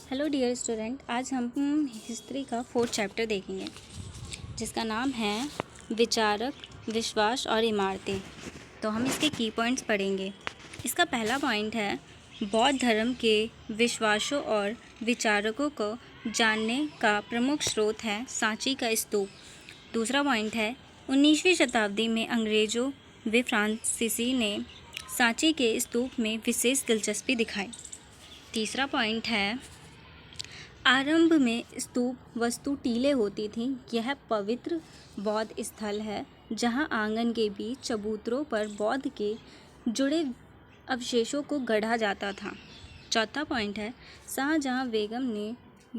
Hello dear student, आज हम history का 4th चैप्टर देखेंगे जिसका नाम है विचारक, विश्वास और इमारतें। तो हम इसके की पॉइंट्स पढ़ेंगे। इसका पहला पॉइंट है बौद्ध धर्म के विश्वासों और विचारकों को जानने का प्रमुख स्रोत है सांची का स्तूप। दूसरा पॉइंट है 19वीं शताब्दी में अंग्रेज़ों व फ्रांसीसी ने सांची के स्तूप में विशेष दिलचस्पी दिखाई। तीसरा पॉइंट है आरंभ में स्तूप वस्तु टीले होती थीं। यह पवित्र बौद्ध स्थल है जहां आंगन के बीच चबूतरों पर बौद्ध के जुड़े अवशेषों को गढ़ा जाता था। चौथा पॉइंट है शाहजहां बेगम ने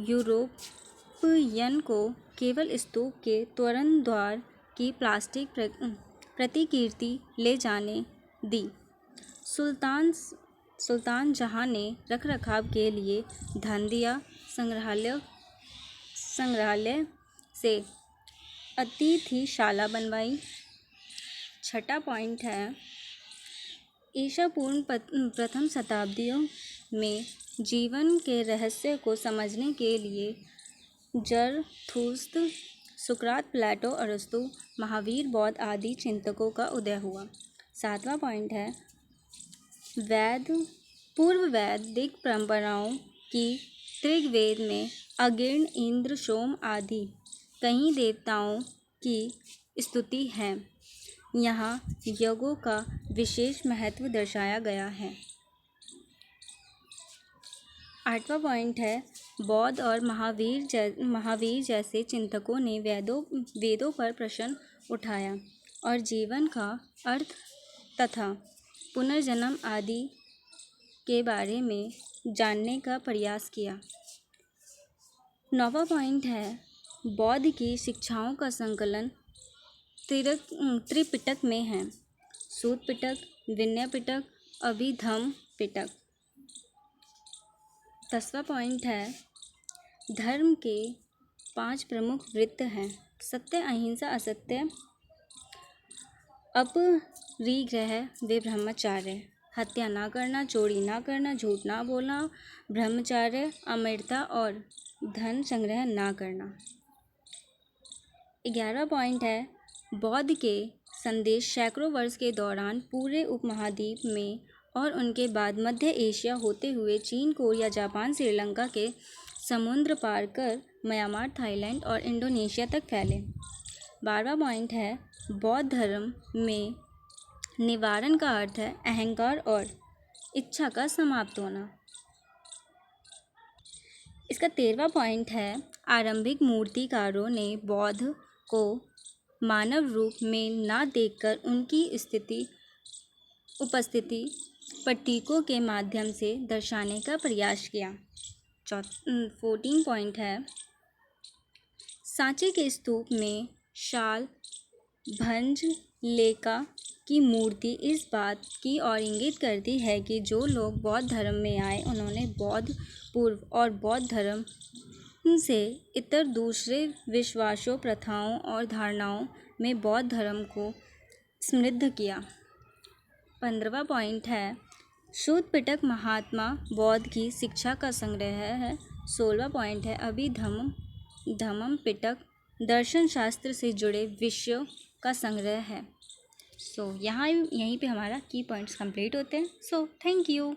यूरोपियन को केवल स्तूप के तोरण द्वार की प्लास्टिक प्रतिकृति ले जाने दी। सुल्तान जहां ने रखरखाव के लिए धन दिया। संग्रहालय से अतिथिशाला बनवाई। छठा पॉइंट है ईसा पूर्व प्रथम शताब्दियों में जीवन के रहस्य को समझने के लिए जरथुस्त्र, सुकरात, प्लेटो, अरस्तु, महावीर, बौद्ध आदि चिंतकों का उदय हुआ। सातवां पॉइंट है पूर्व वैदिक परंपराओं की ऋग्वेद में अग्नि, इंद्र, सोम आदि कई देवताओं की स्तुति है। यहाँ यज्ञों का विशेष महत्व दर्शाया गया है। आठवां पॉइंट है बौद्ध और महावीर जैसे चिंतकों ने वेदों पर प्रश्न उठाया और जीवन का अर्थ तथा पुनर्जन्म आदि के बारे में जानने का प्रयास किया। नौवां पॉइंट है बौद्ध की शिक्षाओं का संकलन त्रिपिटक में है। सूत पिटक, विनय पिटक, अभिधम्म पिटक। 10वां पॉइंट है धर्म के 5 प्रमुख वृत्त हैं। सत्य, अहिंसा, असत्य, अपरिग्रह व ब्रह्मचर्य। हत्या ना करना, चोरी ना करना, झूठ ना बोलना, ब्रह्मचर्य, अमरता और धन संग्रह ना करना। 11वां पॉइंट है बौद्ध के संदेश सैकड़ों वर्ष के दौरान पूरे उपमहाद्वीप में और उनके बाद मध्य एशिया होते हुए चीन, कोरिया, जापान, श्रीलंका के समुद्र पार कर म्यांमार, थाईलैंड और इंडोनेशिया तक फैले। 12वां पॉइंट है बौद्ध धर्म में निवारण का अर्थ है अहंकार और इच्छा का समाप्त होना। इसका 13वां पॉइंट है आरंभिक मूर्तिकारों ने बौद्ध को मानव रूप में ना देखकर उनकी उपस्थिति प्रतीकों के माध्यम से दर्शाने का प्रयास किया। 14 पॉइंट है सांची के स्तूप में शाल भंज लेका की मूर्ति इस बात की ओर इंगित करती है कि जो लोग बौद्ध धर्म में आए उन्होंने बौद्ध पूर्व और बौद्ध धर्म से इतर दूसरे विश्वासों, प्रथाओं और धारणाओं में बौद्ध धर्म को समृद्ध किया। 15वां पॉइंट है सूत पिटक महात्मा बौद्ध की शिक्षा का संग्रह है। 16वां पॉइंट है अभिधम्म पिटक दर्शन शास्त्र से जुड़े विषयों का संग्रह है। यहीं पे हमारा की पॉइंट्स कंप्लीट होते हैं। Thank you.